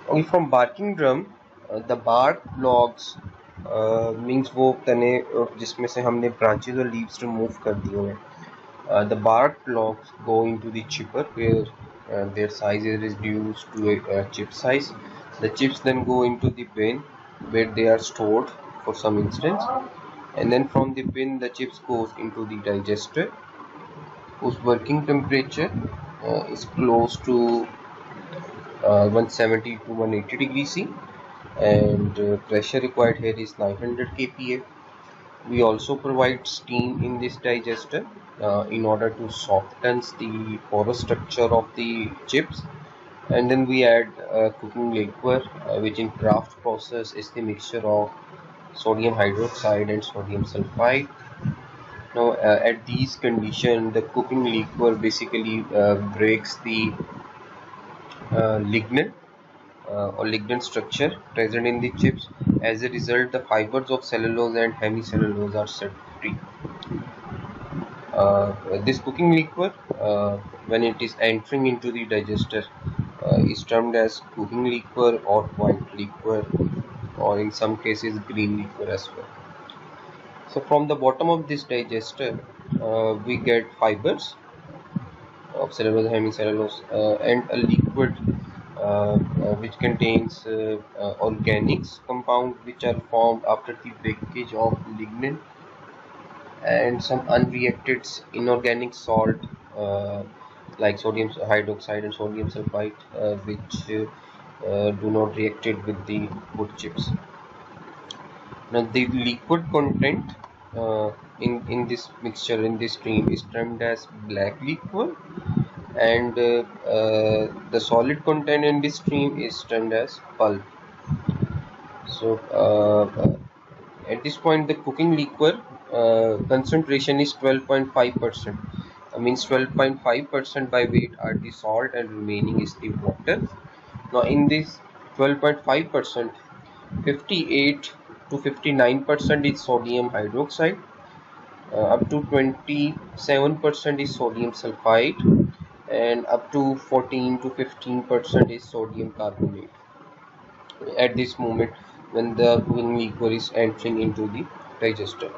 Okay, from barking drum, the bark logs means वो तने जिसमें से हमने branches और leaves remove कर दिए हैं. The bark logs go into the chipper where their size is reduced to a chip size. The chips then go into the bin where they are stored for some instance, and then from the bin the chips goes into the digester whose working temperature is close to 170 to 180 degrees C, and pressure required here is 900 kPa. We also provide steam in this digester in order to soften the porous structure of the chips, and then we add cooking liquor, which in craft process is the mixture of sodium hydroxide and sodium sulfide. Now at these conditions the cooking liquor basically breaks the lignin or lignin structure present in the chips. As a result, the fibers of cellulose and hemicellulose are set free. This cooking liquor, when it is entering into the digester, is termed as cooking liquor or white liquor, or in some cases green liquor as well. So from the bottom of this digester, we get fibers of cellulose, hemicellulose, and a liquid which contains organics compound which are formed after the breakage of lignin, and some unreacted inorganic salt like sodium hydroxide and sodium sulfite which do not reacted with the wood chips. Now the liquid content in this mixture, in this stream, is termed as black liquor, and the solid content in this stream is termed as pulp. So at this point the cooking liquor concentration is 12.5%. Means 12.5% by weight are the salt and remaining is the water. Now in this 12.5%, 58 to 59% is sodium hydroxide, up to 27% is sodium sulfide, and up to 14 to 15% is sodium carbonate at this moment when the cooking liquor is entering into the digester.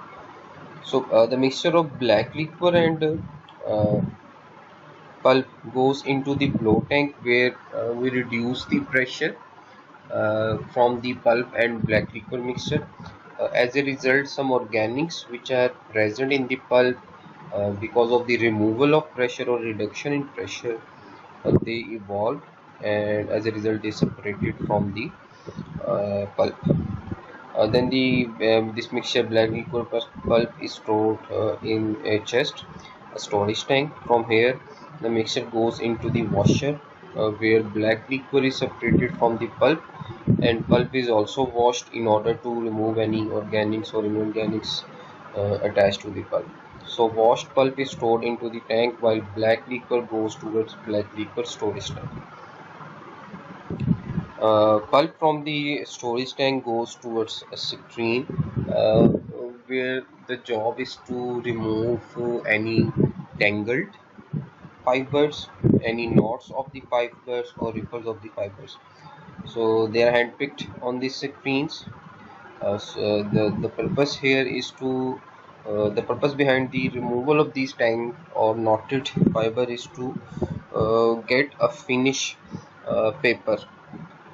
So the mixture of black liquor and pulp goes into the blow tank where we reduce the pressure from the pulp and black liquor mixture. As a result, some organics which are present in the pulp, because of the removal of pressure or reduction in pressure, they evolve, and as a result they separated from the pulp. Then this mixture black liquor plus pulp is stored in a chest, a storage tank. From here the mixture goes into the washer where black liquor is separated from the pulp, and pulp is also washed in order to remove any organics or inorganics attached to the pulp. So washed pulp is stored into the tank while black liquor goes towards black liquor storage tank. Pulp from the storage tank goes towards a screen where the job is to remove any tangled fibers, any knots of the fibers or ripples of the fibers. So they are handpicked on these screens. So the purpose here is to the purpose behind the removal of these tangled or knotted fiber is to get a finish paper,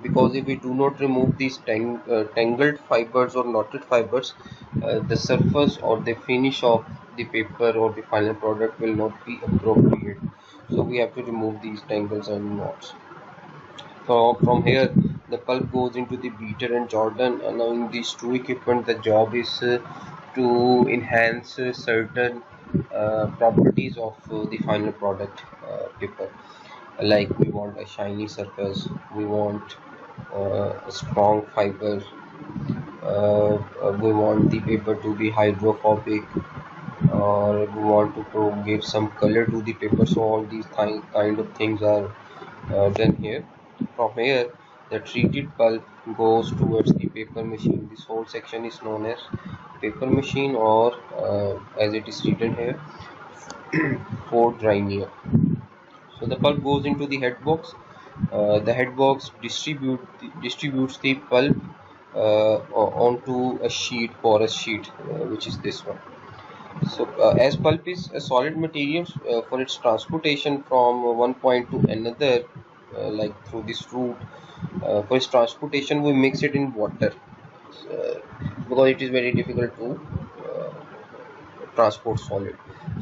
because if we do not remove these tangled fibers or knotted fibers, the surface or the finish of the paper or the final product will not be appropriate. So we have to remove these tangles and knots. So from here the pulp goes into the beater and Jordan. Allowing these two equipment, the job is to enhance certain properties of the final product paper. Like we want a shiny surface, we want a strong fiber, we want the paper to be hydrophobic, or we want to give some color to the paper. So all these kind of things are done here. From here the treated pulp goes towards the paper machine. This whole section is known as paper machine, or as it is written here, for drying. So the pulp goes into the head box The head box distributes the pulp onto a sheet, porous sheet, which is this one. So, as pulp is a solid material, for its transportation from one point to another, like through this route, for its transportation we mix it in water, uh, because it is very difficult to transport solid.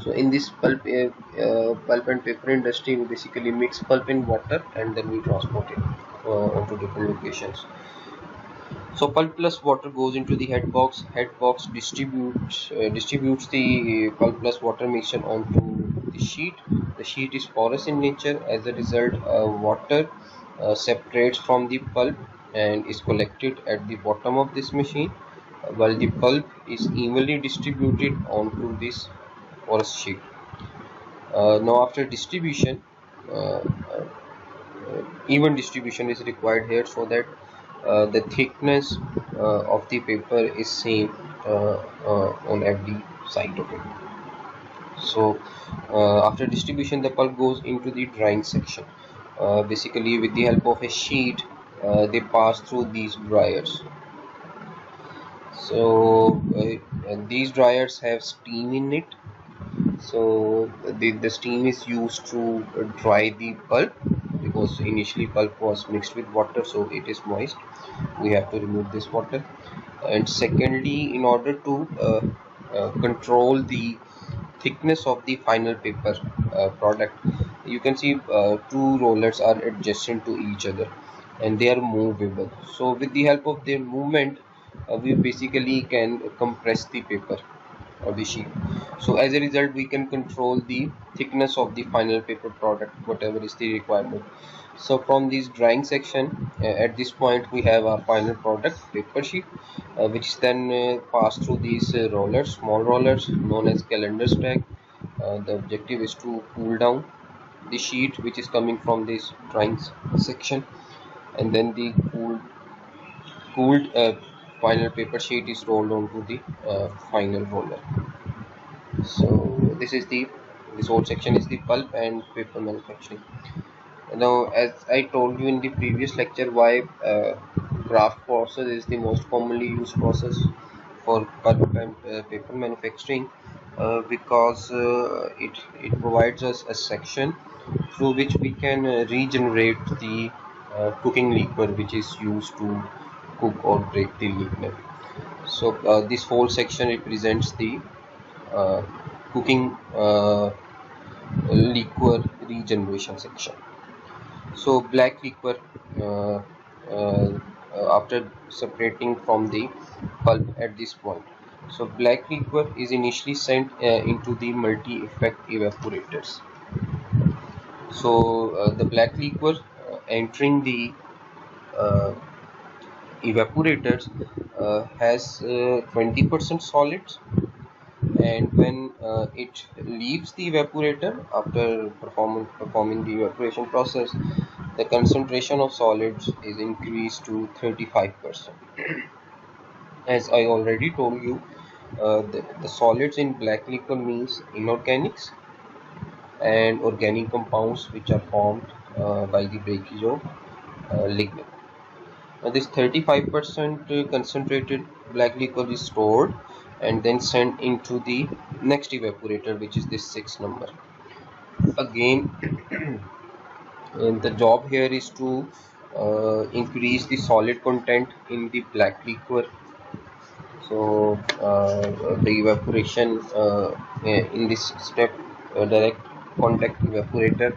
So in this pulp and paper industry, we basically mix pulp in water and then we transport it onto different locations. So pulp plus water goes into the head box. Head box distributes the pulp plus water mixture onto the sheet. The sheet is porous in nature. As a result, water separates from the pulp and is collected at the bottom of this machine, while the pulp is evenly distributed onto this porous sheet. Now, after distribution, uh, even distribution is required here, so that the thickness of the paper is same on every side of it. So after distribution, the pulp goes into the drying section. Basically, with the help of a sheet, they pass through these dryers. So and these dryers have steam in it. So the steam is used to dry the pulp, because initially pulp was mixed with water, so it is moist. We have to remove this water. And secondly, in order to control the thickness of the final paper product, you can see two rollers are adjacent to each other and they are movable. So with the help of their movement, we basically can compress the paper or the sheet. So as a result, we can control the thickness of the final paper product, whatever is the requirement. So from this drying section, at this point we have our final product, paper sheet, which is then passed through these rollers, small rollers known as calendar stack. The objective is to cool down the sheet which is coming from this drying section, and then the cooled final paper sheet is rolled onto the final roller. So this whole section is the pulp and paper manufacturing. Now, as I told you in the previous lecture, why craft process is the most commonly used process for pulp and paper manufacturing, because it provides us a section through which we can regenerate the cooking liquid which is used to cook or break the liquid. So this whole section represents the uh, cooking liquor regeneration section. So black liquor, uh, after separating from the pulp at this point, so black liquor is initially sent into the multi-effect evaporators. So the black liquor entering the uh, evaporators has 20% solids, and when it leaves the evaporator after performing the evaporation process, the concentration of solids is increased to 35%. As I already told you, the solids in black liquor means inorganics and organic compounds which are formed by the breakage of lignin. Now this 35% concentrated black liquor is stored and then sent into the next evaporator, which is this 6 number. Again, and the job here is to increase the solid content in the black liquor. So the evaporation in this step, direct contact evaporator,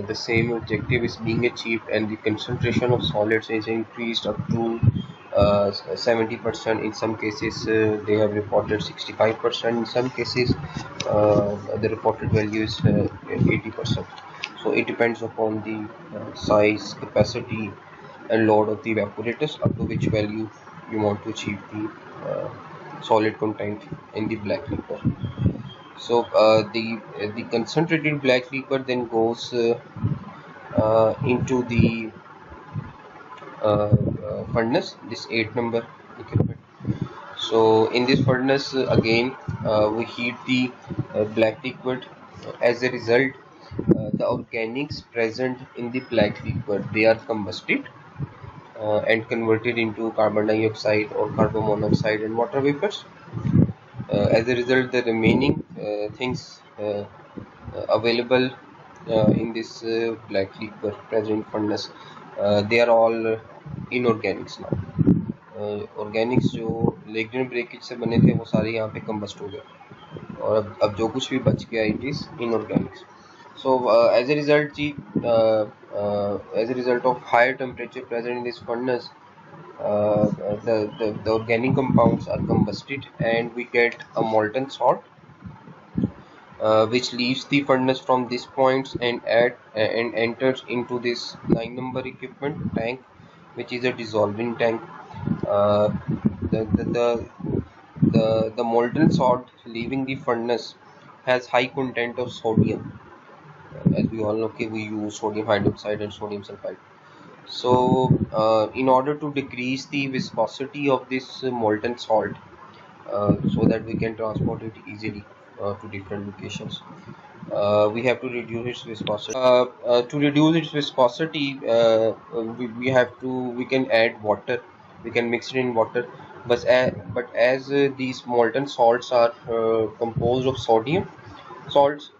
the same objective is being achieved, and the concentration of solids is increased up to 70%. In some cases they have reported 65%. In some cases the reported value is 80%. So it depends upon the size, capacity and load of the evaporators, up to which value you want to achieve the solid content in the black liquor. So the concentrated black liquor then goes into the furnace, this 8 number equipment. So in this furnace again we heat the black liquid. As a result, the organics present in the black liquor, they are combusted and converted into carbon dioxide or carbon monoxide and water vapors. As a result, the remaining things available in this black liquor present furnace, they are all inorganics now. Organics जो lignin breakage से बने थे वो सारे यहाँ पे combust हो गए और अब जो कुछ भी बच गया it is inorganics. So as a result, as a result of higher temperature present in this furnace, the organic compounds are combusted and we get a molten salt, which leaves the furnace from this point and enters into this 9 number equipment tank, which is a dissolving tank. Uh, the, the, the molten salt leaving the furnace has high content of sodium. As we all know, okay, we use sodium hydroxide and sodium sulfide. So in order to decrease the viscosity of this molten salt, so that we can transport it easily to different locations, we have to reduce its viscosity. To reduce its viscosity, we can add water, we can mix it in water, but as these molten salts are composed of sodium salts,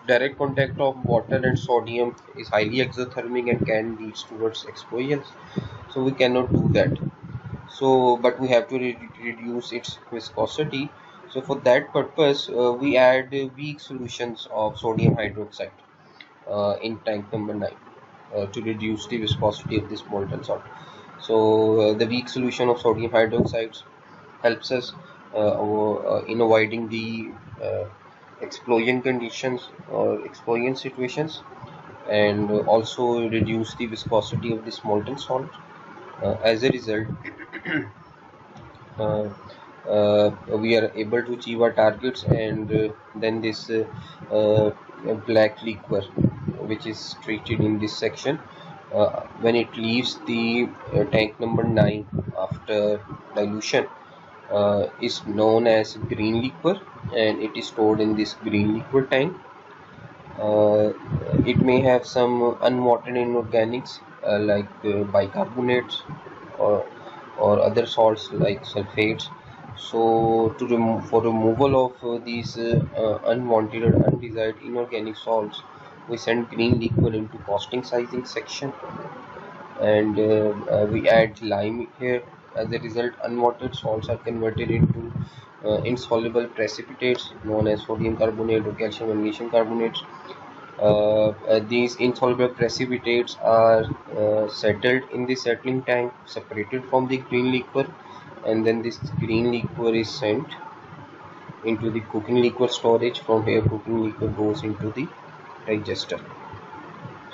direct contact of water and sodium is highly exothermic and can lead towards explosions, so we cannot do that. So but we have to reduce its viscosity. So for that purpose, we add weak solutions of sodium hydroxide in tank number 9 to reduce the viscosity of this molten salt. So the weak solution of sodium hydroxide helps us in avoiding the explosion conditions or explosion situations, and also reduce the viscosity of this molten salt. As a result, uh, we are able to achieve our targets, and then this black liquor, which is treated in this section, when it leaves the tank number 9 after dilution, is known as green liquor, and it is stored in this green liquor tank. It may have some unwanted inorganics like bicarbonates or other salts like sulfates. So for removal of these unwanted or undesired inorganic salts, we send green liquor into casting sizing section, and we add lime here. As a result, unwanted salts are converted into insoluble precipitates known as sodium carbonate or calcium magnesium carbonates. These insoluble precipitates are settled in the settling tank, separated from the green liquor, and then this green liquor is sent into the cooking liquor storage. From here, cooking liquor goes into the digester.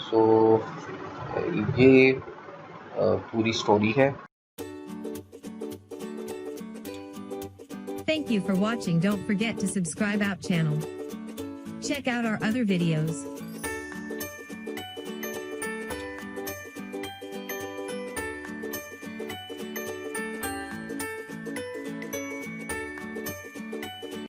So ये पूरी story है. Thank you for watching. Don't forget to subscribe our channel. Check out our other videos.